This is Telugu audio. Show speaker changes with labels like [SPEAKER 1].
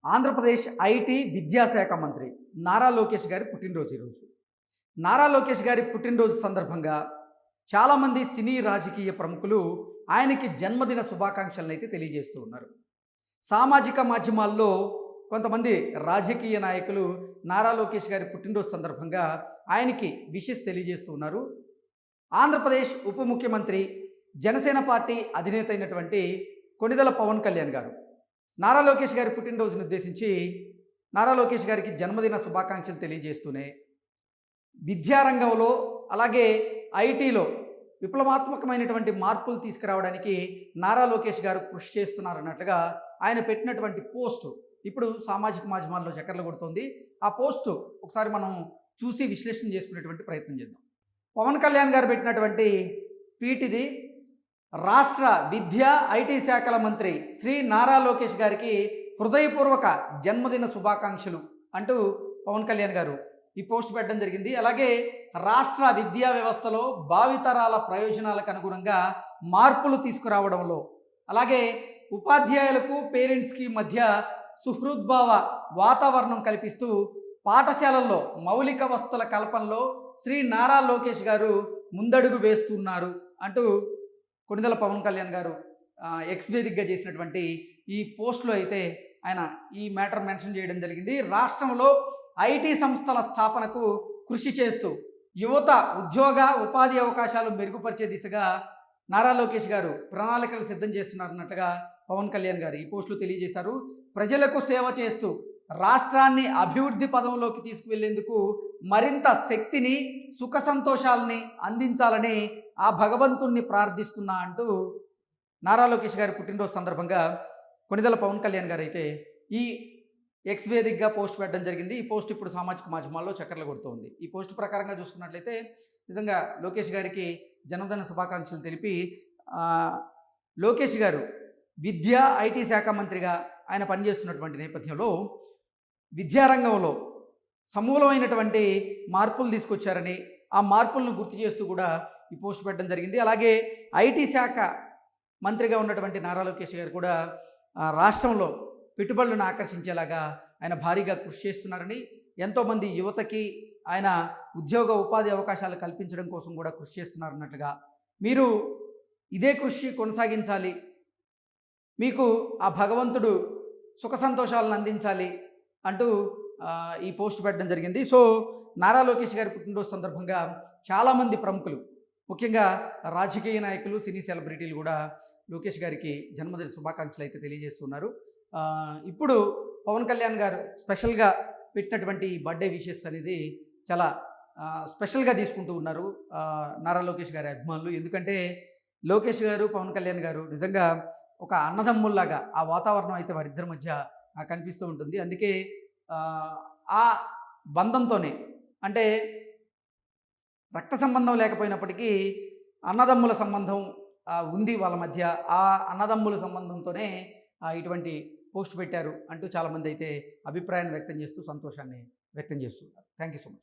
[SPEAKER 1] ఆంధ్రప్రదేశ్ ఐటీ విద్యాశాఖ మంత్రి నారా లోకేష్ గారి పుట్టినరోజు ఈరోజు. నారా లోకేష్ గారి పుట్టినరోజు సందర్భంగా చాలామంది సినీ రాజకీయ ప్రముఖులు ఆయనకి జన్మదిన శుభాకాంక్షలను అయితే తెలియజేస్తూ ఉన్నారు. సామాజిక మాధ్యమాల్లో కొంతమంది రాజకీయ నాయకులు నారా లోకేష్ గారి పుట్టినరోజు సందర్భంగా ఆయనకి విషెస్ తెలియజేస్తూ ఉన్నారు. ఆంధ్రప్రదేశ్ ఉప ముఖ్యమంత్రి, జనసేన పార్టీ అధినేత అయినటువంటి కొణిదెల పవన్ కళ్యాణ్ గారు నారా లోకేష్ గారి పుట్టినరోజును ఉద్దేశించి నారా లోకేష్ గారికి జన్మదిన శుభాకాంక్షలు తెలియజేస్తూనే విద్యారంగంలో అలాగే ఐటీలో విప్లవాత్మకమైనటువంటి మార్పులు తీసుకురావడానికి నారా లోకేష్ గారు కృషి చేస్తున్నారన్నట్లుగా ఆయన పెట్టినటువంటి పోస్టు ఇప్పుడు సామాజిక మాధ్యమాల్లో చక్కర్లు కొడుతోంది. ఆ పోస్టు ఒకసారి మనం చూసి విశ్లేషణ చేసుకునేటువంటి ప్రయత్నం చేద్దాం. పవన్ కళ్యాణ్ గారు పెట్టినటువంటి ట్వీట్ ఇది. రాష్ట్ర విద్యా ఐటీ శాఖల మంత్రి శ్రీ నారా లోకేష్ గారికి హృదయపూర్వక జన్మదిన శుభాకాంక్షలు అంటూ పవన్ కళ్యాణ్ గారు ఈ పోస్ట్ పెట్టడం జరిగింది. అలాగే రాష్ట్ర విద్యా వ్యవస్థలో భావితరాల ప్రయోజనాలకు అనుగుణంగా మార్పులు తీసుకురావడంలో, అలాగే ఉపాధ్యాయులకు పేరెంట్స్కి మధ్య సుహృద్భావ వాతావరణం కల్పిస్తూ పాఠశాలల్లో మౌలిక వసతుల కల్పనలో శ్రీ నారా లోకేష్ గారు ముందడుగు వేస్తున్నారు అంటూ కొణిదెల పవన్ కళ్యాణ్ గారు ఎక్స్ వేదికగా చేసినటువంటి ఈ పోస్ట్లో అయితే ఆయన ఈ మ్యాటర్ మెన్షన్ చేయడం జరిగింది. రాష్ట్రంలో ఐటీ సంస్థల స్థాపనకు కృషి చేస్తూ యువత ఉద్యోగ ఉపాధి అవకాశాలు మెరుగుపరిచే దిశగా నారా లోకేష్ గారు ప్రణాళికలు సిద్ధం చేస్తున్నారన్నట్టుగా పవన్ కళ్యాణ్ గారు ఈ పోస్టులో తెలియజేశారు. ప్రజలకు సేవ చేస్తూ రాష్ట్రాన్ని అభివృద్ధి పదంలోకి తీసుకువెళ్లేందుకు మరింత శక్తిని, సుఖ సంతోషాలని అందించాలని ఆ భగవంతుణ్ణి ప్రార్థిస్తున్నా అంటూ నారా లోకేష్ గారి పుట్టినరోజు సందర్భంగా కొణిదెల పవన్ కళ్యాణ్ గారు అయితే ఈ ఎక్స్ వేదికగా పోస్ట్ పెట్టడం జరిగింది. ఈ పోస్ట్ ఇప్పుడు సామాజిక మాధ్యమాల్లో చక్కర్లు కొడుతోంది. ఈ పోస్ట్ ప్రకారంగా చూసుకున్నట్లయితే నిజంగా లోకేష్ గారికి జన్మదిన శుభాకాంక్షలు తెలిపి లోకేష్ గారు విద్యా ఐటీ శాఖ మంత్రిగా ఆయన పనిచేస్తున్నటువంటి నేపథ్యంలో విద్యారంగంలో సమూలమైనటువంటి మార్పులు తీసుకొచ్చారని, ఆ మార్పులను గుర్తు చేస్తూ కూడా ఈ పోస్ట్ పెట్టడం జరిగింది. అలాగే ఐటీ శాఖ మంత్రిగా ఉన్నటువంటి నారా లోకేష్ గారు కూడా రాష్ట్రంలో పెట్టుబడులను ఆకర్షించేలాగా ఆయన భారీగా కృషి చేస్తున్నారని, ఎంతోమంది యువతకి ఆయన ఉద్యోగ ఉపాధి అవకాశాలు కల్పించడం కోసం కూడా కృషి చేస్తున్నారన్నట్లుగా, మీరు ఇదే కృషి కొనసాగించాలి, మీకు ఆ భగవంతుడు సుఖ సంతోషాలను అందించాలి అంటూ ఈ పోస్ట్ పెట్టడం జరిగింది. సో నారా లోకేష్ గారి పుట్టినరోజు సందర్భంగా చాలామంది ప్రముఖులు, ముఖ్యంగా రాజకీయ నాయకులు, సినీ సెలబ్రిటీలు కూడా లోకేష్ గారికి జన్మదిన శుభాకాంక్షలు అయితే తెలియజేస్తున్నారు. ఇప్పుడు పవన్ కళ్యాణ్ గారు స్పెషల్గా పెట్టినటువంటి బర్త్డే విషెస్ అనేది చాలా స్పెషల్గా తీసుకుంటూ ఉన్నారు నారా లోకేష్ గారి అభిమానులు. ఎందుకంటే లోకేష్ గారు, పవన్ కళ్యాణ్ గారు నిజంగా ఒక అన్నదమ్ముల్లాగా ఆ వాతావరణం అయితే వారిద్దరి మధ్య కనిపిస్తూ ఉంటుంది. అందుకే ఆ బంధంతోనే, అంటే రక్త సంబంధం లేకపోయినప్పటికీ అన్నదమ్ముల సంబంధం ఉంది వాళ్ళ మధ్య. ఆ అన్నదమ్ముల సంబంధంతోనే ఇటువంటి పోస్ట్ పెట్టారు అంటూ చాలామంది అయితే అభిప్రాయాన్ని వ్యక్తం చేస్తూ సంతోషాన్ని వ్యక్తం చేస్తున్నారు. Thank you so much.